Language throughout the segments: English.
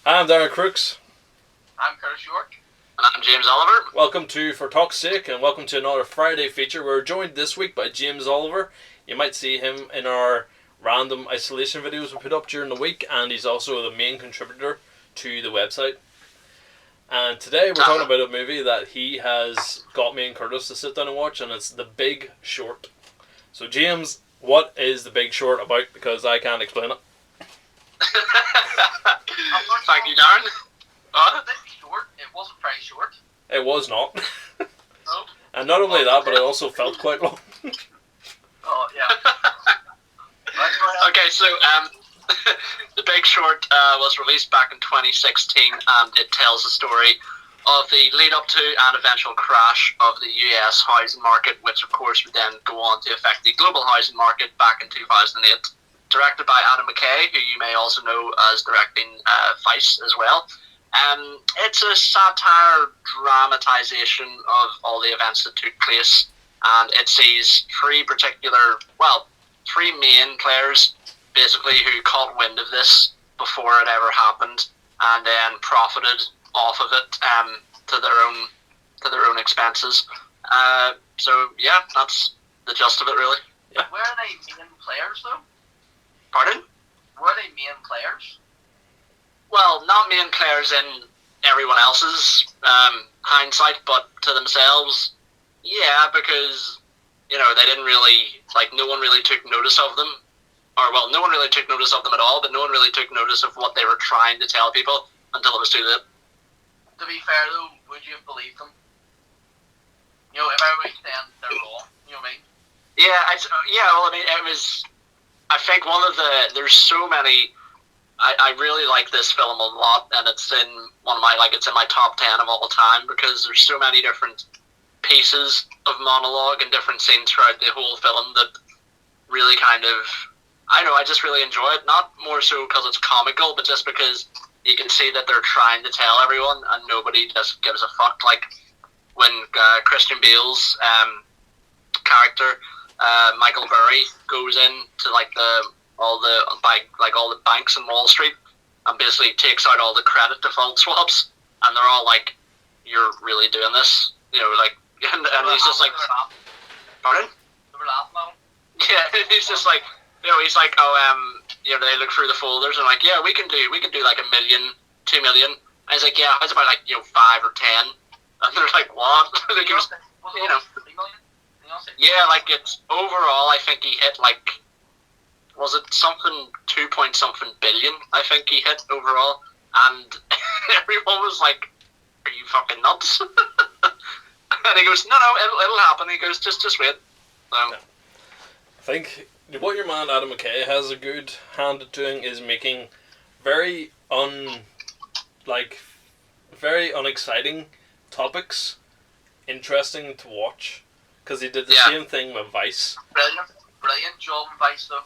I'm Darren Crooks. I'm Curtis York. And I'm James Oliver. Welcome to ForTalkSake, and welcome to another Friday feature. We're joined this week by James Oliver. You might see him in our random isolation videos we put up during the week, and he's also the main contributor to the website. And today we're talking about a movie that he has got me and Curtis to sit down and watch, and it's The Big Short. So James, what is The Big Short about? Because I can't explain it. Thank you, Darren. The Big Short, it wasn't very short. It was not. No. And not only that, but it also felt quite long. Oh, yeah. Okay, so The Big Short was released back in 2016, and it tells the story of the lead up to and eventual crash of the US housing market, which of course would then go on to affect the global housing market back in 2008. Directed by Adam McKay, who you may also know as directing Vice as well. It's a satire dramatization of all the events that took place, and it sees three main players basically who caught wind of this before it ever happened, and then profited off of it to their own expenses. So yeah, that's the gist of it, really. Yeah. Where are they main players, though? Pardon? Were they main players? Well, not main players in everyone else's hindsight, but to themselves, yeah, because, you know, they didn't really, no one really took notice of them. No one really took notice of them at all, but no one really took notice of what they were trying to tell people until it was too late. To be fair, though, would you have believed them? You know, if everybody's saying they're wrong, you know what I mean? It was... I think there's so many... I really like this film a lot, and it's in it's in my top 10 of all time, because there's so many different pieces of monologue and different scenes throughout the whole film that really kind of... I just really enjoy it, not more so because it's comical, but just because you can see that they're trying to tell everyone, and nobody just gives a fuck. Like, when Christian Bale's character... Michael Burry goes in to all the banks in Wall Street and basically takes out all the credit default swaps, and they're all like, "You're really doing this?" You know, and he's just like, "Pardon?" They were laughing at him. Yeah, he's just like, he's like, they look through the folders and like, "Yeah, we can do like $1 million, $2 million." And he's like, "Yeah, how's about 5 or 10?" And they're like, "What?" Like, it was, you know. 3 million? Yeah, it's overall, I think he hit was it something 2-point-something billion, I think he hit overall, and everyone was like, "Are you fucking nuts?" And he goes, "No, it'll happen." He goes, just wait. I think what your man Adam McKay has a good hand at doing is making very unexciting topics interesting to watch. Because he did the same thing with Vice. Brilliant job in Vice, though.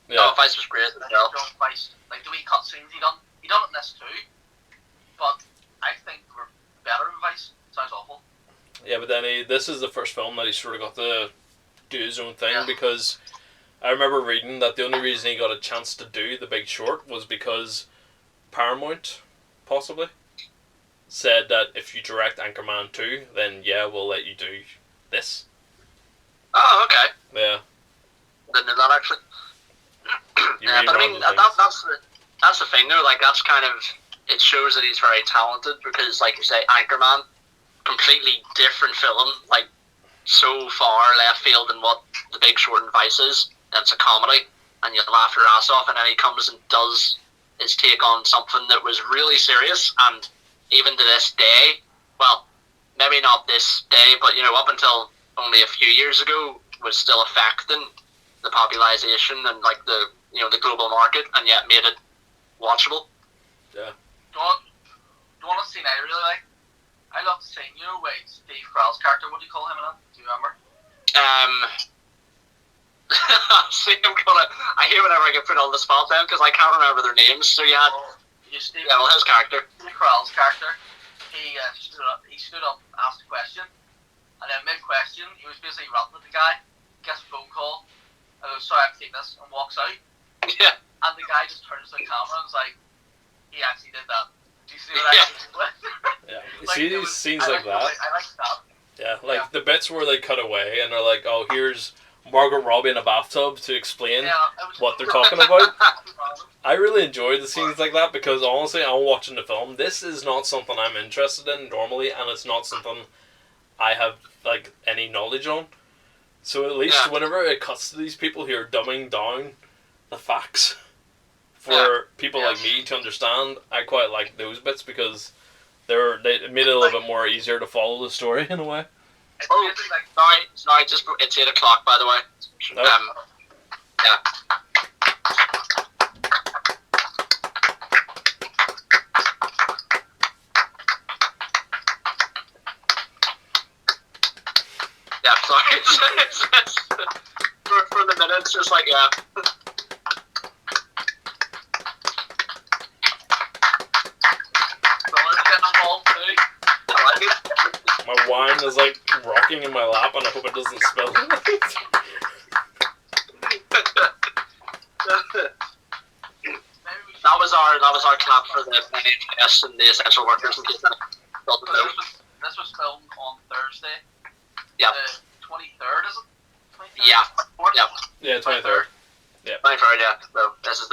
Yeah. Oh, Vice was great. Brilliant job in Vice. The wee cutscenes he done in this too. But I think we're better in Vice. Sounds awful. Yeah, but then this is the first film that he sort of got to do his own thing, because I remember reading that the only reason he got a chance to do The Big Short was because Paramount, possibly, said that if you direct Anchorman 2, then we'll let you do this. Oh, okay. Yeah. Didn't know that, actually. But I mean, that's the thing, though. That's kind of... It shows that he's very talented, because, like you say, Anchorman, completely different film, so far left field than what The Big Short and Vice is. It's a comedy, and you laugh your ass off, and then he comes and does his take on something that was really serious, and even to this day, well, maybe not this day, but, up until only a few years ago, was still affecting the popularization and the global market, and yet made it watchable. Yeah. Do you want to see I really like? I love the scene. Steve Carell's character. What do you call him in it? Do you remember? See, I hate whenever I get put on the spot then, because I can't remember their names. So you had his character. Steve Carell's character. He stood up, asked a question, and then mid-question, he was basically ranting at the guy, gets a phone call, and goes, "Sorry, I have to take this," and walks out. Yeah. And the guy just turns to the camera and was like, he actually did that See scenes like that. I like that. Yeah, like the bits where they cut away and they're like, oh, here's Margot Robbie in a bathtub to explain what they're talking about. I really enjoy the scenes like that because honestly, I'm watching the film. This is not something I'm interested in normally, and it's not something I have like any knowledge on. So at least whenever it cuts to these people who are dumbing down the facts for people like me to understand, I quite like those bits because they made it a little bit more easier to follow the story in a way. Oh, sorry, just it's 8 o'clock, by the way. Yeah. Yeah, sorry. for the minute, it's just like, yeah. My wine is like rocking in my lap, and I hope it doesn't spill. That was our clap for the NHS and the essential workers in case This was filmed on Thursday. Yeah. The 23rd, is it? 23rd? Yeah. Yeah. Yeah, 23rd. Yeah. 23rd, yeah. So this is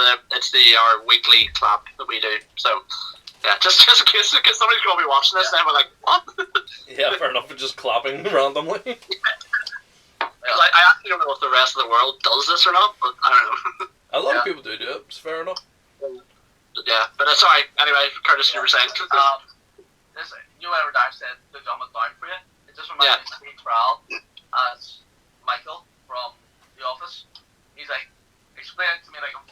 our weekly clap that we do. So yeah, just in case somebody's gonna be watching this, and we're like, what? Yeah, fair enough. We're just clapping randomly. I actually don't know if the rest of the world does this or not, but I don't know. A lot of people do it. It's fair enough. Yeah, but sorry. Anyway, Curtis, you were saying. This, you know, whatever Darren said, to dumb it down for you. It just reminds me of Ral as Michael from The Office. He's like, explain it to me like I'm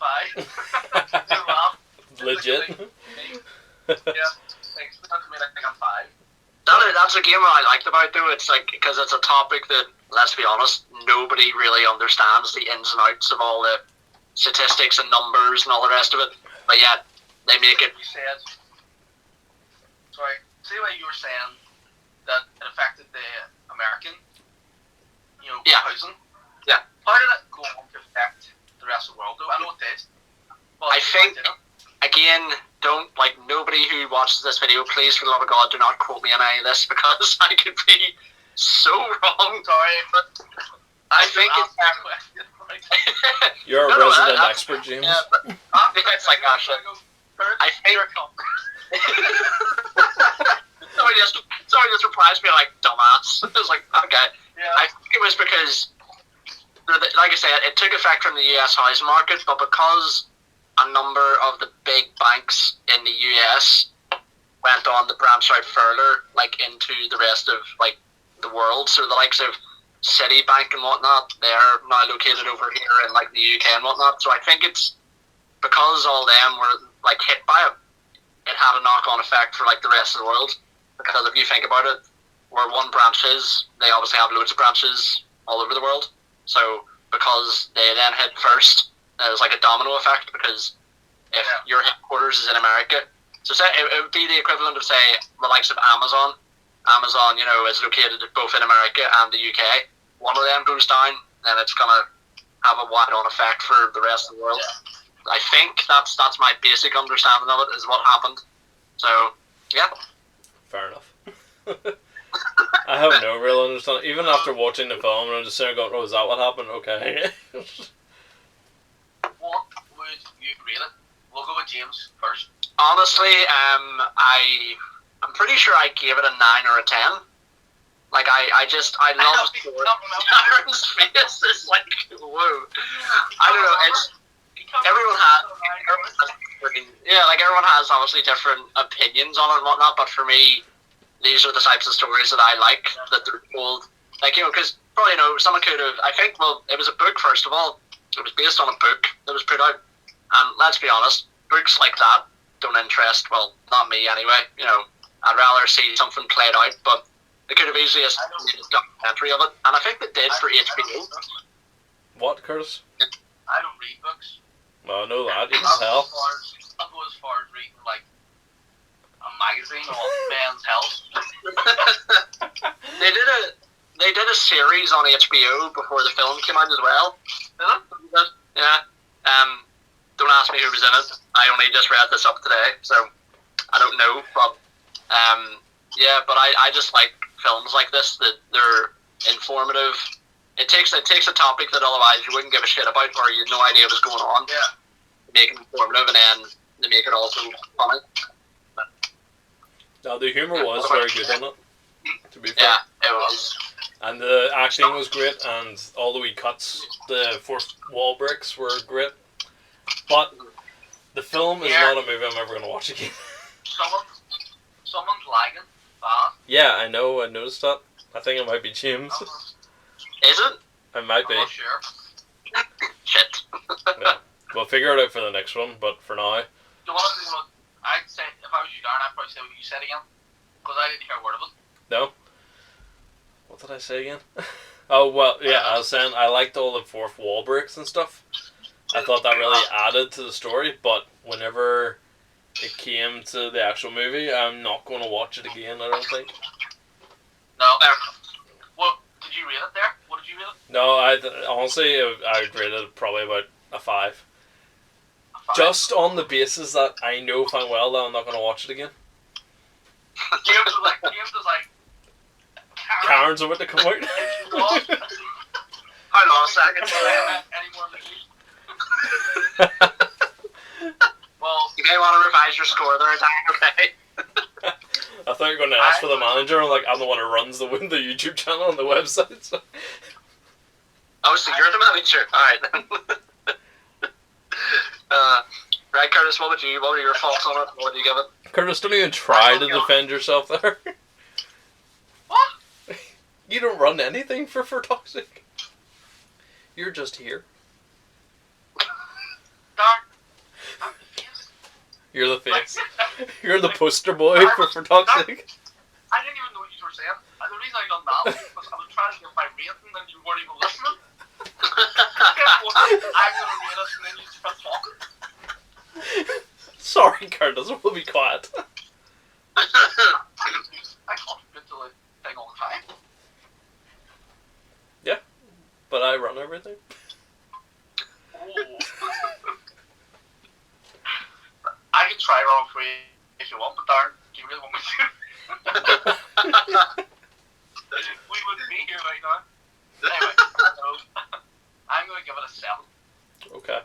5. Legit. Yeah, explain it to me like I'm 5. That's a game I liked about though. It's like because it's a topic that, let's be honest, nobody really understands the ins and outs of all the statistics and numbers and all the rest of it. But yeah, they make it. You said, sorry, see what you were saying that it affected the American, housing. Yeah. How did it go on to affect the rest of the world though? I know it did. But I think, again, nobody who watches this video, please, for the love of God, do not quote me on any of this because I could be so wrong. Sorry, but I think it's... You're a resident expert, James. Yeah, it's like, gosh, I think... Somebody just replies to me like, dumbass. I was like, okay. Yeah. I think it was because, like I said, it took effect from the US housing market, but because a number of the big banks in the US went on to branch out further, into the rest of, the world, so the likes of Citibank and whatnot, they're now located over here in, the UK and whatnot, so I think it's because all them were, hit by it, it had a knock-on effect for, the rest of the world, because if you think about it, where one branch is, they obviously have loads of branches all over the world, so because they then hit first, it was like a domino effect, because if your headquarters is in America, so say it would be the equivalent of, say, the likes of Amazon, is located both in America and the UK. One of them goes down, then it's going to have a wide-on effect for the rest of the world. Yeah. I think that's my basic understanding of it, is what happened. So, yeah. Fair enough. I have no real understanding. Even after watching the film, I'm just sitting there going, oh, is that what happened? Okay. What would you rate it? We'll go with James first. Honestly, I'm pretty sure I gave it a 9 or a 10. I love Darren's face. It's like, whoa. I don't know. It's everyone has obviously different opinions on it and whatnot. But for me, these are the types of stories that I like, that they're told. Because probably someone could have. I think it was a book first of all. It was based on a book that was put out, and let's be honest, books like that don't interest. Well, not me anyway. I'd rather see something played out, but they could have easily made a documentary of it, and I think they did for HBO. What, Curtis? I don't read books. Well, I know that. You can tell. I'll go as far as reading a magazine on men's health. They did a series on HBO before the film came out as well. Yeah. Don't ask me who was in it. I only just read this up today, so I don't know. But Yeah, but I just like films like this that they're informative. It takes a topic that otherwise you wouldn't give a shit about, or you had no idea what was going on. Yeah. Make it informative, and then they make it also funny. Now the humor was very good in it, to be fair. Yeah, it was. And the acting was great, and all the wee cuts, the fourth wall breaks were great. But the film is not a movie I'm ever going to watch again. Someone's lagging fast. Yeah, I know. I noticed that. I think it might be James. Is it? It might be. I'm not sure. Shit. Yeah. We'll figure it out for the next one, but for now... Do you want to do what I'd say? If I was you, Darren, I'd probably say what you said again. Because I didn't hear a word of it. No? What did I say again? Oh, well, yeah, I was saying I liked all the fourth wall breaks and stuff. I thought that really added to the story, but whenever it came to the actual movie, I'm not going to watch it again, I don't think. No. What did you rate it there? What did you rate it? No, honestly, I'd rate it probably about a 5. A 5? Just on the basis that I know fine well that I'm not going to watch it again. James was like, Karen's about to come out. Hold on a second. Any more movies? Well, You may want to revise your score there, okay? I thought you were going to ask for the manager. I'm like, I'm the one who runs the YouTube channel and the website. So. Oh, so you're the manager. Alright. Right, Curtis, what were your thoughts on it? What would you give it? Curtis, don't even try to defend yourself there. what? You don't run anything for ForTalkSake. You're just here. Darn. I'm the face. You're the face. You're the poster boy for ForTalkSake. I didn't even know what you were saying. And the reason I done that was because I was trying to give my rating and you weren't even listening. I'm going to rate us and then you start talking. Sorry, Curtis, we'll be quiet. I contribute to the thing all the time. Yeah, but I run everything. Oh. I can try wrong for you if you want, but Darren, do you really want me to? We wouldn't be here right now. Anyway, so I'm going to give it a 7. Okay.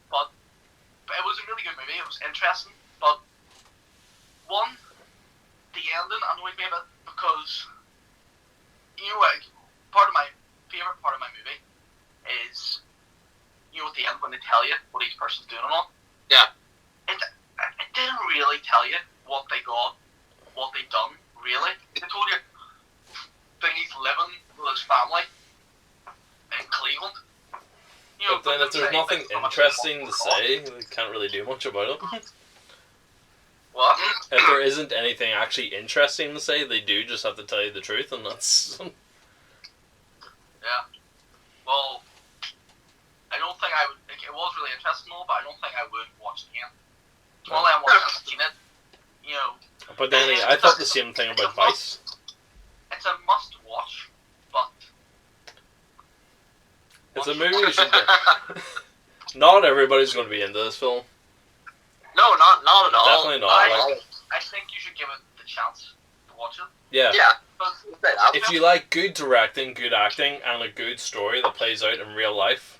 But it was a really good movie. It was interesting, but the ending annoyed me a bit because like part of my favorite part of my movie is at the end when they tell you what each person's doing and all. Yeah. It didn't really tell you what they got, what they done. Really, they told you that he's living with his family in Cleveland. But then if there's nothing interesting to say, we can't really do much about it. What? If there isn't anything actually interesting to say, they do just have to tell you the truth, and that's... Yeah. Well, I don't think I would... It was really interesting, though, but I don't think I would watch it again. Only I watched seen it, But then I thought the same thing about Vice. It's a must-watch, but... It's a movie you should get. Not everybody's going to be into this film. No, not at all. Definitely not. I think you should give it the chance to watch it. Yeah. Yeah. If you like good directing, good acting, and a good story that plays out in real life,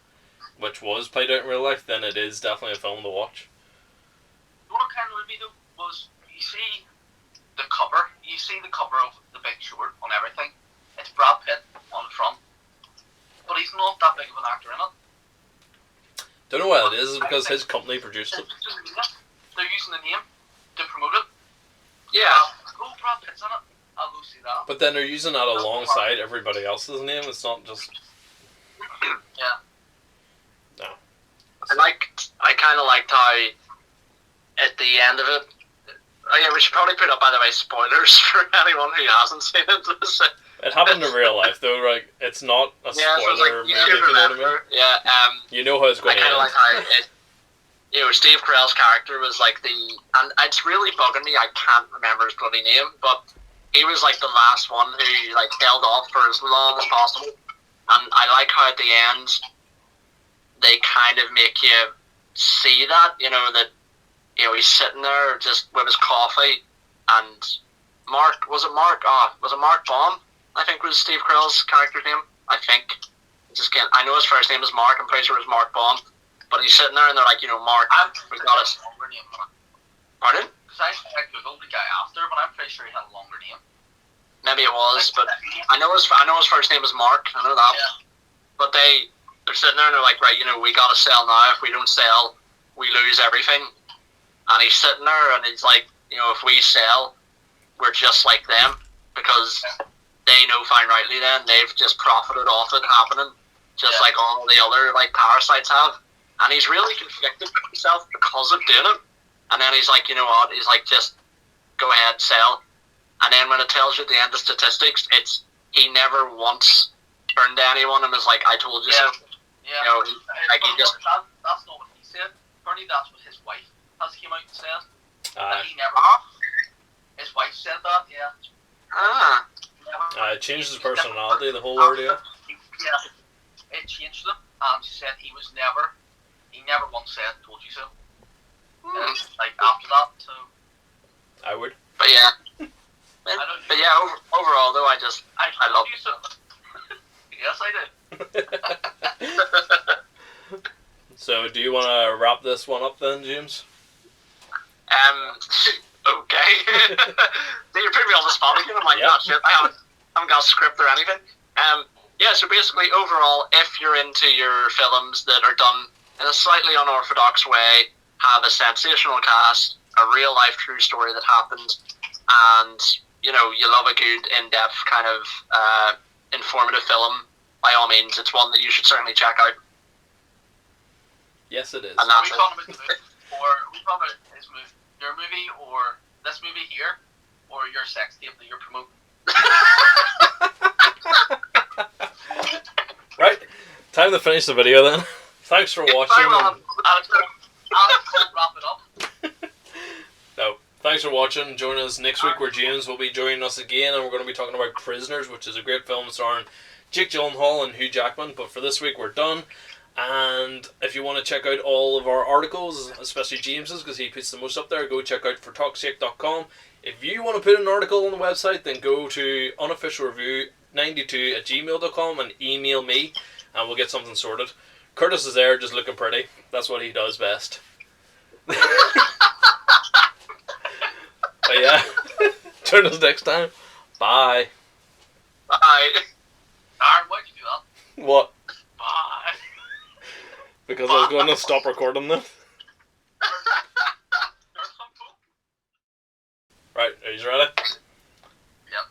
which was played out in real life, then it is definitely a film to watch. You know what kind of movie though was you see the cover of The Big Short on everything. It's Brad Pitt on the front, but he's not that big of an actor in it. Don't know why it is. It's because his company produced it. They're using the name to promote it. Yeah. Oh, Brad Pitt's in it. I'll go see that. But then they're using that alongside everybody else's name. It's not just... Yeah. No. I kind of liked how at the end of it. Oh yeah, we should probably put up, by the way, spoilers for anyone who hasn't seen it. It happened in real life, though. Like, it's not a spoiler movie, if you know what I mean. Yeah. You know how it's going to end. I kind of like how Steve Carell's character was like and it's really bugging me. I can't remember his bloody name, but he was like the last one who like held off for as long as possible. And I like how at the end they kind of make you see that, that he's sitting there just with his coffee and Mark. Was it Mark? Was it Mark Baum? I think was Steve Carell's character's name. I think. Just can't. I know his first name is Mark. I'm pretty sure it was Mark Baum. But he's sitting there and they're like, Mark, we got us. Pardon? Because I googled the guy after, but I'm pretty sure he had a longer name. Maybe it was, but I know his first name is Mark. I know that. Yeah. But they're sitting there and they're like, right, we got to sell now. If we don't sell, we lose everything. And he's sitting there and he's like, if we sell, we're just like them, because they know fine rightly then they've just profited off it happening, just like all the other like parasites have. And he's really conflicted with himself because of doing it. And then he's like, you know what? He's like, just go ahead, sell. And then when it tells you at the end of statistics, it's he never once turned to anyone and was like, I told you so. Yeah. He just. That's not what he said. Apparently, that's what his wife has came out and said. That he never. His wife said that, yeah. It changed his personality, the whole ordeal. Yeah, it changed him, and she said he never once said, told you so. Like, after that, so. I would. But yeah. Overall, though, I love you so. Yes, I did. So, do you want to wrap this one up then, James? Okay. You're putting me on the spot again. I'm like, oh shit, I haven't got a script or anything. So basically, overall, if you're into your films that are done in a slightly unorthodox way, have a sensational cast, a real life true story that happened, and you love a good in-depth kind of informative film, by all means, it's one that you should certainly check out. Yes, it is. And that's we talking about the movie, or we talking about his movie, your movie, or this movie here, or your sex tape that you're promoting? Right, time to finish the video then. Thanks for watching. Alex, wrap it up. No, thanks for watching. Join us next week where James will be joining us again, and we're going to be talking about Prisoners, which is a great film starring Jake Gyllenhaal and Hugh Jackman. But for this week, we're done. And if you want to check out all of our articles, especially James's, because he puts the most up there, go check out ForTalkSake.com. If you want to put an article on the website, then go to unofficialreview92@gmail.com and email me, and we'll get something sorted. Curtis is there just looking pretty. That's what he does best. But yeah, join us next time. Bye. Bye. Darren, why'd you do that? What? Bye. Because I was going to stop recording them. Right, are you ready? Yep.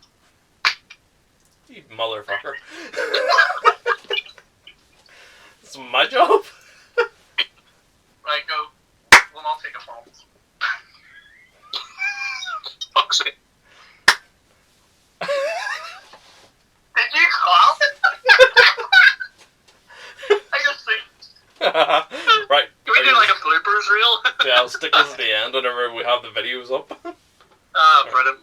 You motherfucker. It's my job. Right, go. We'll not take a phone. Fuck's sake. Did you clap? I just see. Right. Can we do like a bloopers reel? Yeah, I'll stick this at the end whenever we have the videos up. Brilliant.